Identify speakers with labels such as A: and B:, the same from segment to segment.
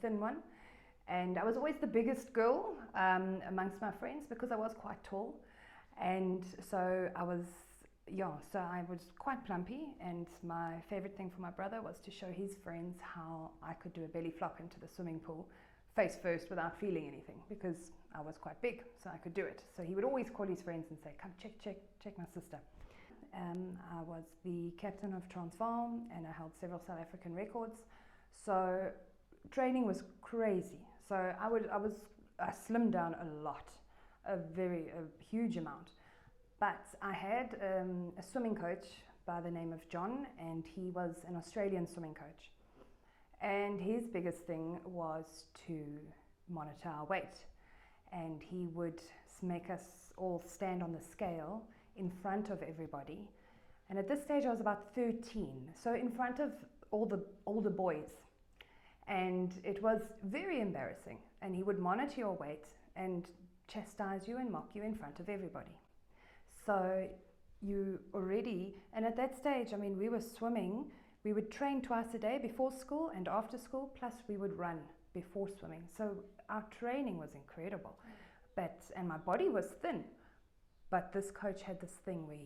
A: thin one. And I was always the biggest girl amongst my friends because I was quite tall. And so I was quite plumpy, and my favorite thing for my brother was to show his friends how I could do a belly flop into the swimming pool face first without feeling anything, because I was quite big, so I could do it. So he would always call his friends and say, come check my sister. I was the captain of Transvaal, and I held several South African records. So training was crazy. So I slimmed down a lot, a huge amount. But I had a swimming coach by the name of John, and he was an Australian swimming coach. And his biggest thing was to monitor our weight. And he would make us all stand on the scale in front of everybody. And at this stage I was about 13, so in front of all the older boys. And it was very embarrassing. And he would monitor your weight and chastise you and mock you in front of everybody. So and at that stage, I mean, we were swimming, we would train twice a day before school and after school, plus we would run before swimming. So our training was incredible, and my body was thin. But this coach had this thing where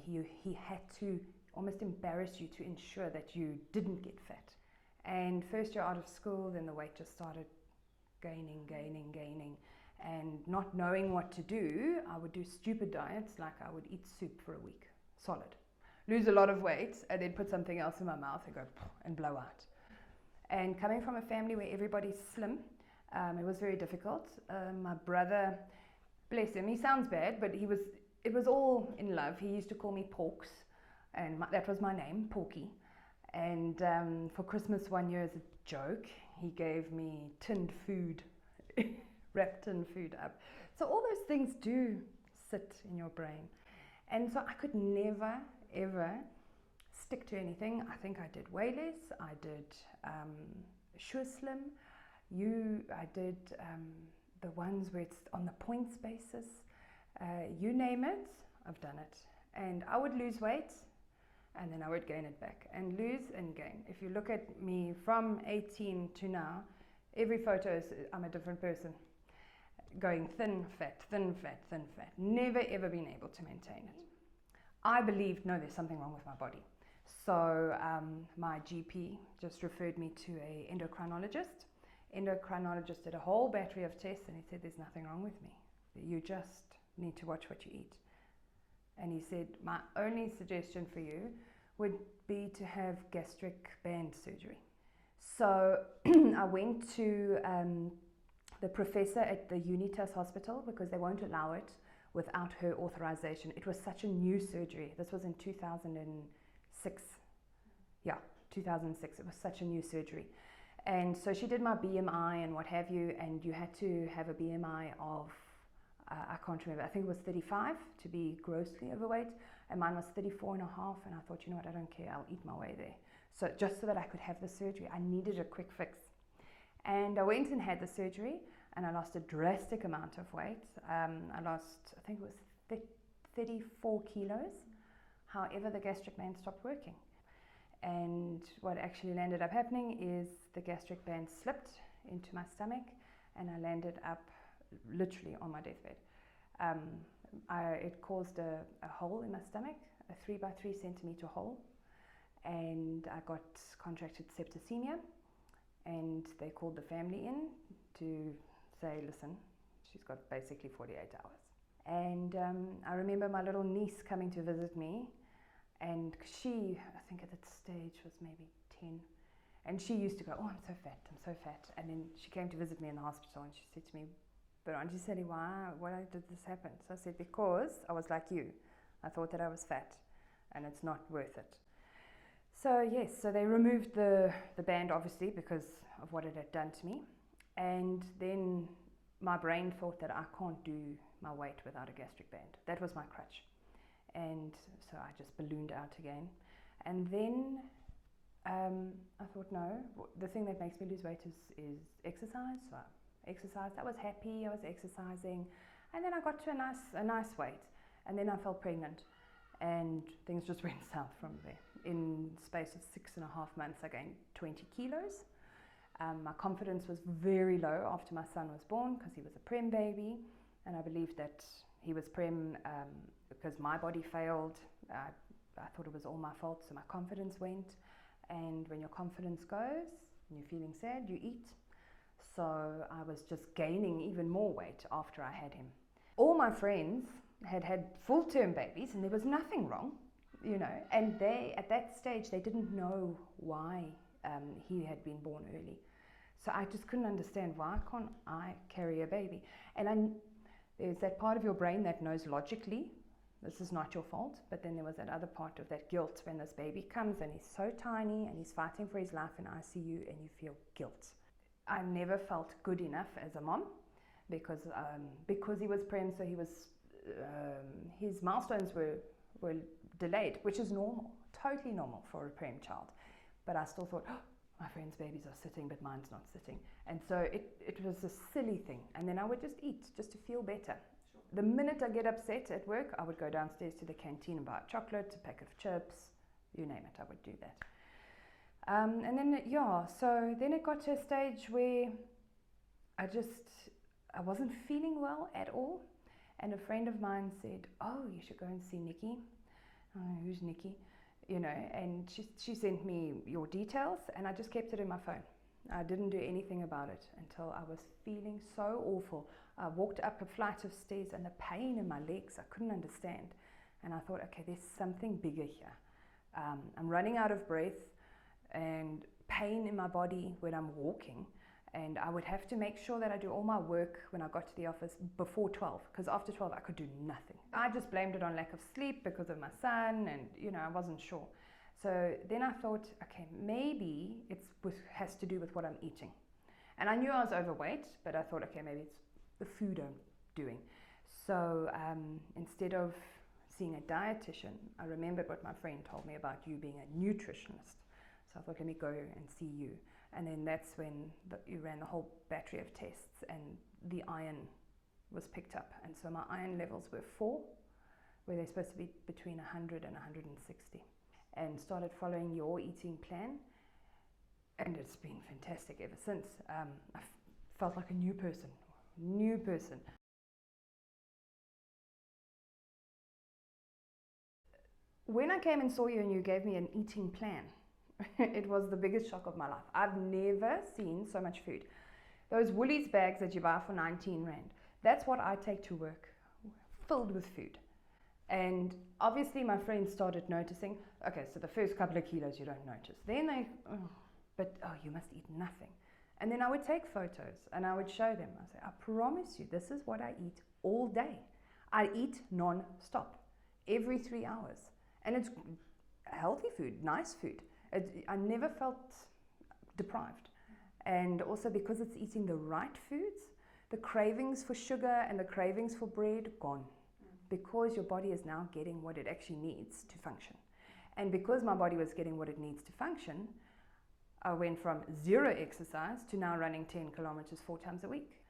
A: he had to almost embarrass you to ensure that you didn't get fat. And first year out of school, then the weight just started gaining. And not knowing what to do, I would do stupid diets, like I would eat soup for a week, solid. Lose a lot of weight, and then put something else in my mouth and go and blow out. And coming from a family where everybody's slim, it was very difficult. My brother, bless him, he sounds bad, but it was all in love. He used to call me Porks, and that was my name, Porky. And for Christmas one year, as a joke, he gave me tinned food, wrapped tin food up. So all those things do sit in your brain. And so I could never, ever stick to anything. I think I did way less. I did Sure Slim. I did the ones where it's on the points basis. You name it, I've done it. And I would lose weight, and then I would gain it back, and lose and gain. If you look at me from 18 to now, every photo I'm a different person. Going thin, fat. Never ever been able to maintain it. I believed, no, there's something wrong with my body. So my GP just referred me to an endocrinologist. Endocrinologist did a whole battery of tests, and he said, there's nothing wrong with me. You just need to watch what you eat. And he said, my only suggestion for you would be to have gastric band surgery. So I went to the professor at the Unitas Hospital, because they won't allow it without her authorization. It was such a new surgery. This was in 2006. Yeah, 2006. It was such a new surgery. And so she did my BMI and what have you, and you had to have a BMI of, I can't remember, I think it was 35 to be grossly overweight, and mine was 34 and a half, and I thought, you know what, I don't care, I'll eat my way there. So just so that I could have the surgery, I needed a quick fix. And I went and had the surgery, and I lost a drastic amount of weight. I lost, I think it was 34 kilos. However, the gastric band stopped working. And what actually ended up happening is the gastric band slipped into my stomach, and I landed up literally on my deathbed. It caused a hole in my stomach, a 3 by 3 centimeter hole, and I got contracted septicemia. And they called the family in to say, listen, she's got basically 48 hours. And I remember my little niece coming to visit me, and she, I think at that stage was maybe 10, and she used to go, oh, I'm so fat. And then she came to visit me in the hospital, and she said to me, but Auntie Sally, why did this happen? So I said, because I was like you. I thought that I was fat, and it's not worth it. So yes, so they removed the band, obviously, because of what it had done to me. And then my brain thought that I can't do my weight without a gastric band. That was my crutch. And so I just ballooned out again. And then I thought, no, the thing that makes me lose weight is exercise. So I exercised. I was happy, I was exercising. And then I got to a nice weight. And then I fell pregnant. And things just went south from there. In the space of 6.5 months, I gained 20 kilos. My confidence was very low after my son was born because he was a prem baby, and I believed that he was prem because my body failed. I thought it was all my fault, so my confidence went. And when your confidence goes and you're feeling sad, you eat. So I was just gaining even more weight after I had him. All my friends had full-term babies and there was nothing wrong, and they, at that stage, they didn't know why he had been born early. So I just couldn't understand, why can't I carry a baby? And there's that part of your brain that knows logically, this is not your fault, but then there was that other part of that guilt when this baby comes and he's so tiny and he's fighting for his life in ICU and you feel guilt. I never felt good enough as a mom because he was prem, so he was his milestones were delayed, which is normal, totally normal for a prem child. But I still thought, oh, my friends' babies are sitting, but mine's not sitting. And so it was a silly thing. And then I would just eat, just to feel better. Sure. The minute I get upset at work, I would go downstairs to the canteen and buy a chocolate, a pack of chips, you name it, I would do that. And then, so then it got to a stage where I wasn't feeling well at all. And a friend of mine said, oh, you should go and see Nikki. Who's Nikki? And she sent me your details, and I just kept it in my phone. I didn't do anything about it until I was feeling so awful. I walked up a flight of stairs and the pain in my legs, I couldn't understand. And I thought, okay, there's something bigger here. I'm running out of breath and pain in my body when I'm walking. And I would have to make sure that I do all my work when I got to the office before 12, because after 12 I could do nothing. I just blamed it on lack of sleep because of my son, and I wasn't sure. So then I thought, okay, maybe it has to do with what I'm eating. And I knew I was overweight, but I thought, okay, maybe it's the food I'm doing. So instead of seeing a dietitian, I remembered what my friend told me about you being a nutritionist. So I thought, let me go and see you. And then that's when you ran the whole battery of tests and the iron was picked up. And so my iron levels were 4, where they're supposed to be between 100 and 160. And started following your eating plan. And it's been fantastic ever since. I felt like a new person. When I came and saw you and you gave me an eating plan, it was the biggest shock of my life. I've never seen so much food. Those Woolies bags that you buy for 19 Rand, that's what I take to work, filled with food. And obviously my friends started noticing, okay, so the first couple of kilos you don't notice. Then you must eat nothing. And then I would take photos and I would show them. I say, I promise you, this is what I eat all day. I eat non-stop, every 3 hours. And it's healthy food, nice food. I never felt deprived. And also because it's eating the right foods, the cravings for sugar and the cravings for bread, gone. Because your body is now getting what it actually needs to function. And because my body was getting what it needs to function, I went from 0 exercise to now running 10 kilometers 4 times a week.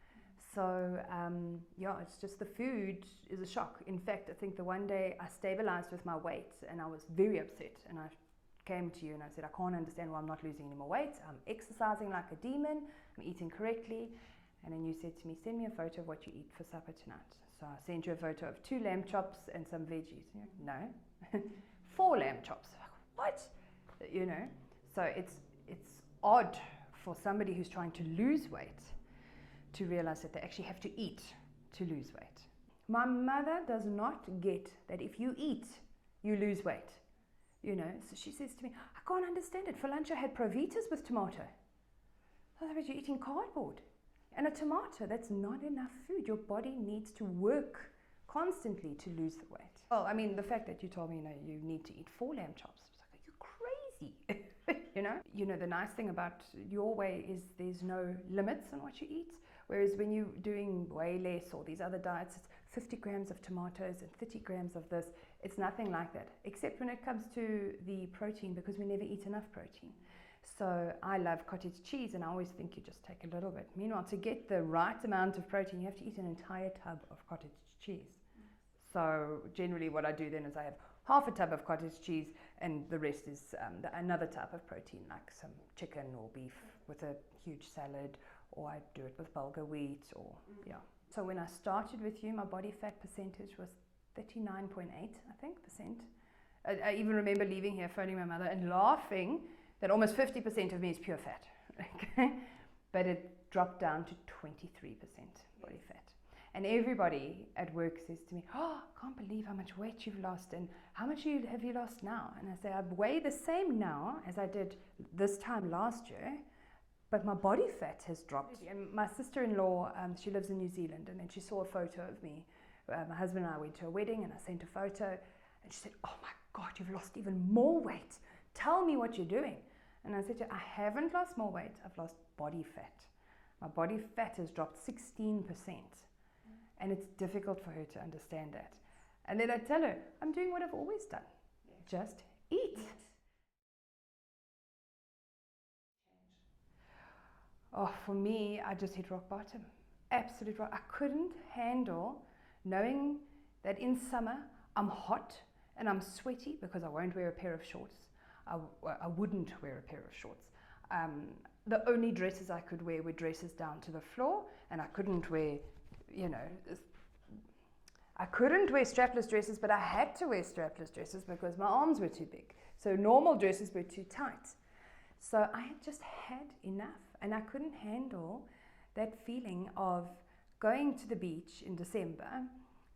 A: So it's just the food is a shock. In fact, I think the one day I stabilized with my weight and I was very upset, and I came to you and I said, I can't understand why I'm not losing any more weight. I'm exercising like a demon. I'm eating correctly. And then you said to me, send me a photo of what you eat for supper tonight. So I sent you a photo of 2 lamb chops and some veggies. You're like, no, 4 lamb chops. What? So it's odd for somebody who's trying to lose weight to realize that they actually have to eat to lose weight. My mother does not get that if you eat, you lose weight. So she says to me, I can't understand it. For lunch I had Provitas with tomato. Otherwise you're eating cardboard. And a tomato, that's not enough food. Your body needs to work constantly to lose the weight. Well, I mean, the fact that you told me, you need to eat 4 lamb chops, I was like, are you crazy? The nice thing about your way is there's no limits on what you eat. Whereas when you're doing way less or these other diets, it's 50 grams of tomatoes and 30 grams of this. It's nothing like that, except when it comes to the protein, because we never eat enough protein. So I love cottage cheese, and I always think you just take a little bit. Meanwhile, to get the right amount of protein, you have to eat an entire tub of cottage cheese. So generally what I do then is I have half a tub of cottage cheese, and the rest is another type of protein, like some chicken or beef. with a huge salad, or I'd do it with bulgur wheat, or yeah. So when I started with you, my body fat percentage was 39.8, I think, percent. I even remember leaving here, phoning my mother and laughing that almost 50% of me is pure fat. Okay, but it dropped down to 23% body fat. And everybody at work says to me, "Oh, I can't believe how much weight you've lost, and how much have you lost now?" And I say, I weigh the same now as I did this time last year, but my body fat has dropped. And my sister-in-law, she lives in New Zealand, and then she saw a photo of me. My husband and I went to a wedding, and I sent a photo, and she said, "Oh my God, you've lost even more weight. Tell me what you're doing." And I said to her, "I haven't lost more weight, I've lost body fat. My body fat has dropped 16%. And it's difficult for her to understand that. And then I tell her, I'm doing what I've always done. Just eat. Oh, for me, I just hit rock bottom. Absolute rock. I couldn't handle knowing that in summer I'm hot and I'm sweaty because I won't wear a pair of shorts. I wouldn't wear a pair of shorts. The only dresses I could wear were dresses down to the floor, and I couldn't wear, I couldn't wear strapless dresses, but I had to wear strapless dresses because my arms were too big. So normal dresses were too tight. So I had just had enough, and I couldn't handle that feeling of going to the beach in December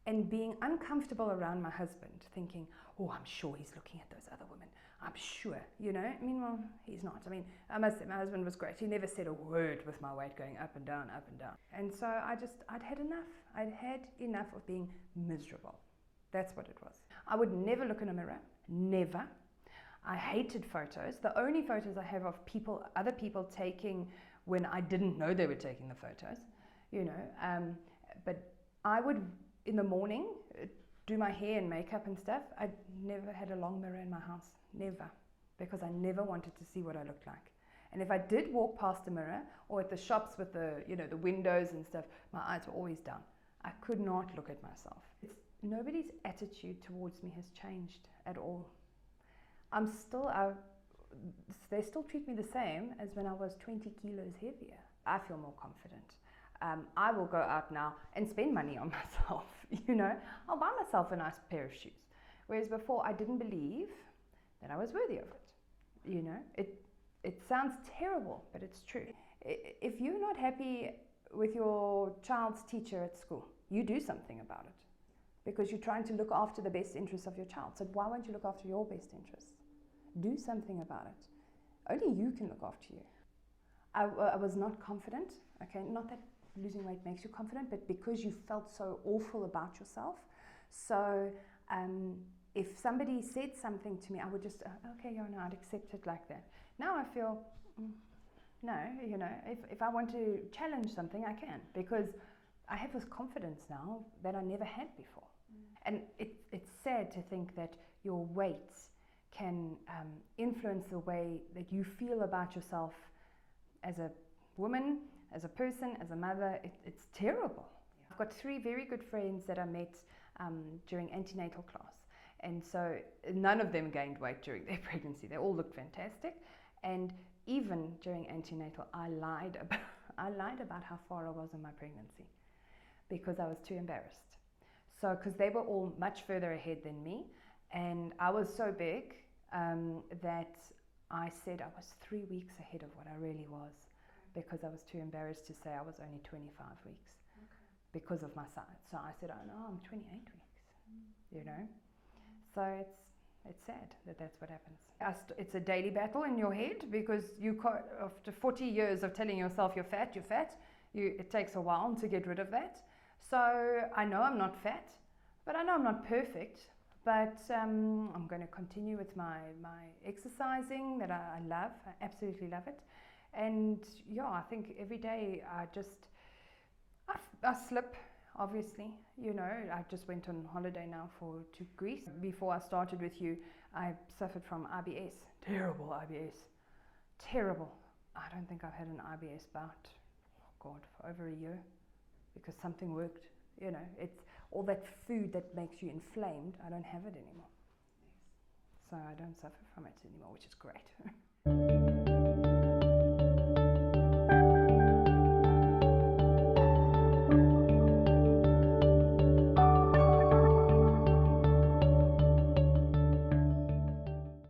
A: and being uncomfortable around my husband, thinking, "Oh, I'm sure he's looking at those other women. I'm sure, Meanwhile, he's not. I mean, I must say, my husband was great. He never said a word with my weight going up and down, up and down. And so I'd had enough. I'd had enough of being miserable. That's what it was. I would never look in a mirror. Never. I hated photos. The only photos I have of other people taking when I didn't know they were taking the photos, But I would, in the morning, do my hair and makeup and stuff. I never had a long mirror in my house. Never. Because I never wanted to see what I looked like. And if I did walk past a mirror or at the shops with the windows and stuff, my eyes were always down. I could not look at myself. Nobody's attitude towards me has changed at all. They still treat me the same as when I was 20 kilos heavier. I feel more confident. I will go out now and spend money on myself, I'll buy myself a nice pair of shoes. Whereas before I didn't believe that I was worthy of it. It sounds terrible, but it's true. If you're not happy with your child's teacher at school, you do something about it. Because you're trying to look after the best interests of your child. So why won't you look after your best interests? Do something about it. Only you can look after you. I was not confident, okay? Not that losing weight makes you confident, but because you felt so awful about yourself. So if somebody said something to me, I would just, I'd accept it like that. Now I feel, no, if I want to challenge something, I can, because I have this confidence now that I never had before. And it's sad to think that your weight can influence the way that you feel about yourself as a woman, as a person, as a mother. It's terrible. Yeah. I've got 3 very good friends that I met during antenatal class. And so none of them gained weight during their pregnancy. They all looked fantastic. And even during antenatal, I lied about how far I was in my pregnancy because I was too embarrassed. So, because they were all much further ahead than me, and I was so big that I said I was 3 weeks ahead of what I really was, because I was too embarrassed to say I was only 25 weeks because of my size. So I said, "Oh no, I'm 28 weeks," So it's sad that that's what happens. It's a daily battle in your head, because after 40 years of telling yourself you're fat, it takes a while to get rid of that. So I know I'm not fat, but I know I'm not perfect. But I'm going to continue with my exercising that I love. I absolutely love it. And I think every day I slip, obviously. I just went on holiday now to Greece. Before I started with you, I suffered from IBS. Terrible IBS. Terrible. I don't think I've had an IBS bout, for over a year, because something worked. It's all that food that makes you inflamed. I don't have it anymore. So I don't suffer from it anymore, which is great.